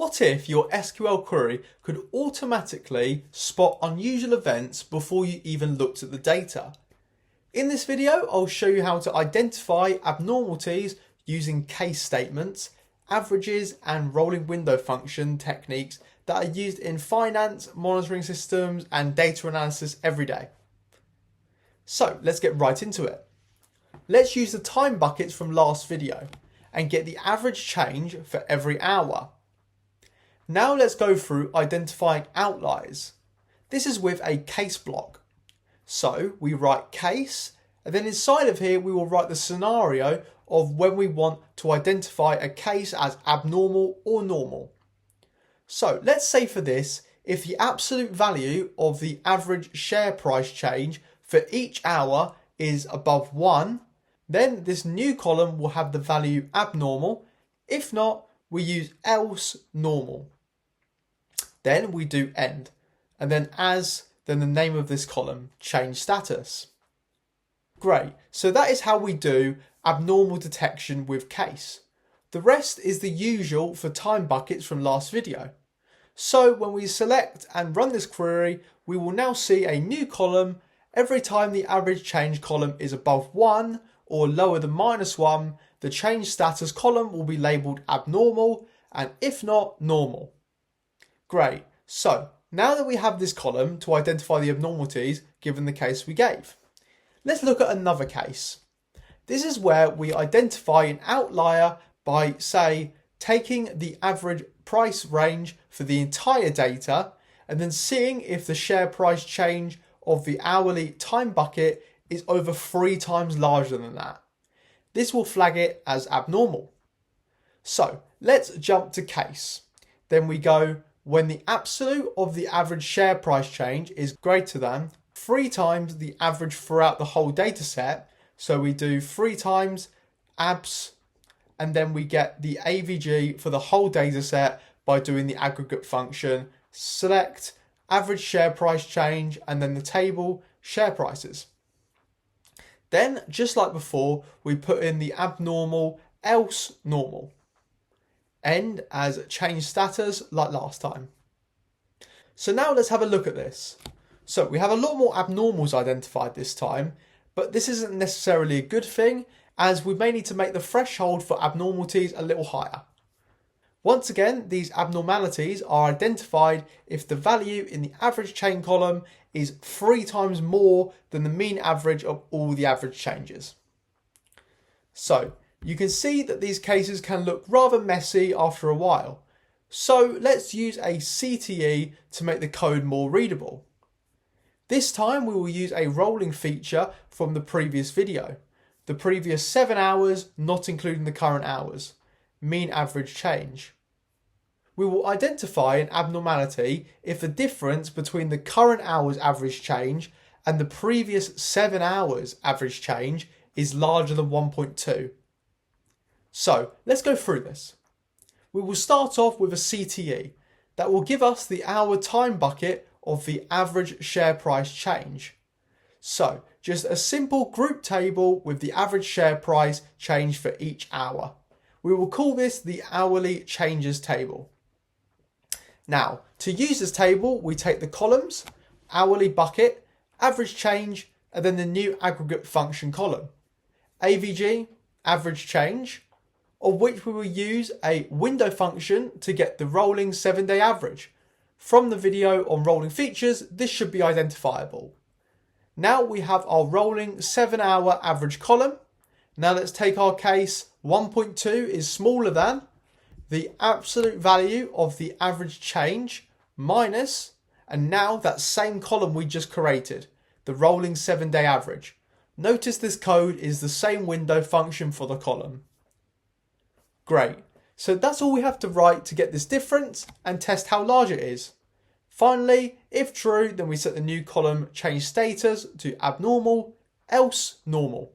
What if your SQL query could automatically spot unusual events before you even looked at the data? In this video, I'll show you how to identify abnormalities using case statements, averages, and rolling window function techniques that are used in finance, monitoring systems, and data analysis every day. So let's get right into it. Let's use the time buckets from last video and get the average change for every hour. Now let's go through identifying outliers. This is with a case block. So we write case, and then inside of here we will write the scenario of when we want to identify a case as abnormal or normal. So let's say for this, if the absolute value of the average share price change for each hour is above 1, then this new column will have the value abnormal. If not, we use else normal. Then we do end, and then then the name of this column, change status. Great, so that is how we do abnormal detection with case. The rest is the usual for time buckets from last video. So when we select and run this query, we will now see a new column every time the average change column is above 1 or lower than -1. The change status column will be labelled abnormal, and if not, normal. Great, so now that we have this column to identify the abnormalities given the case we gave, let's look at another case. This is where we identify an outlier by, say, taking the average price range for the entire data and then seeing if the share price change of the hourly time bucket is over 3 times larger than that. This will flag it as abnormal. So let's jump to case. Then we go when the absolute of the average share price change is greater than 3 times the average throughout the whole data set. So we do 3 times abs, and then we get the AVG for the whole data set by doing the aggregate function, select average share price change, and then the table share prices. Then, just like before, we put in the abnormal else normal. End as change status like last time. So now let's have a look at this. So we have a lot more abnormals identified this time, but this isn't necessarily a good thing, as we may need to make the threshold for abnormalities a little higher. Once again, these abnormalities are identified if the value in the average chain column is 3 times more than the mean average of all the average changes. So you can see that these cases can look rather messy after a while. So let's use a CTE to make the code more readable. This time we will use a rolling feature from the previous video. The previous 7 hours, not including the current hours. Mean average change. We will identify an abnormality if the difference between the current hour's average change and the previous 7 hours average change is larger than 1.2. So let's go through this. We will start off with a CTE that will give us the hour time bucket of the average share price change. So just a simple group table with the average share price change for each hour. We will call this the hourly changes table. Now, to use this table, we take the columns, hourly bucket, average change, and then the new aggregate function column. AVG, average change, of which we will use a window function to get the rolling 7-day average. From the video on rolling features, this should be identifiable. Now we have our rolling 7-hour average column. Now let's take our case 1.2 is smaller than the absolute value of the average change minus, and now that same column we just created, the rolling 7-day average. Notice this code is the same window function for the column. Great, so that's all we have to write to get this difference and test how large it is. Finally, if true, then we set the new column change status to abnormal, else normal.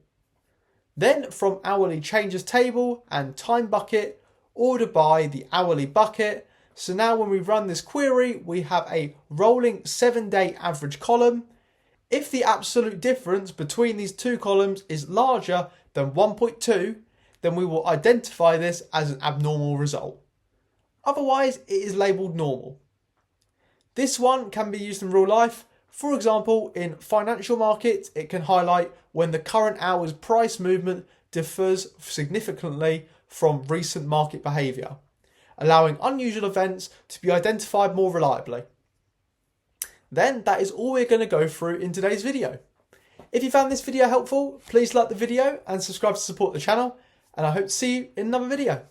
Then from hourly changes table and time bucket, order by the hourly bucket. So now when we run this query, we have a rolling 7-day average column. If the absolute difference between these two columns is larger than 1.2, then we will identify this as an abnormal result. Otherwise, it is labelled normal. This one can be used in real life. For example, in financial markets, it can highlight when the current hour's price movement differs significantly from recent market behaviour, allowing unusual events to be identified more reliably. Then that is all we're going to go through in today's video. If you found this video helpful, please like the video and subscribe to support the channel, and I hope to see you in another video.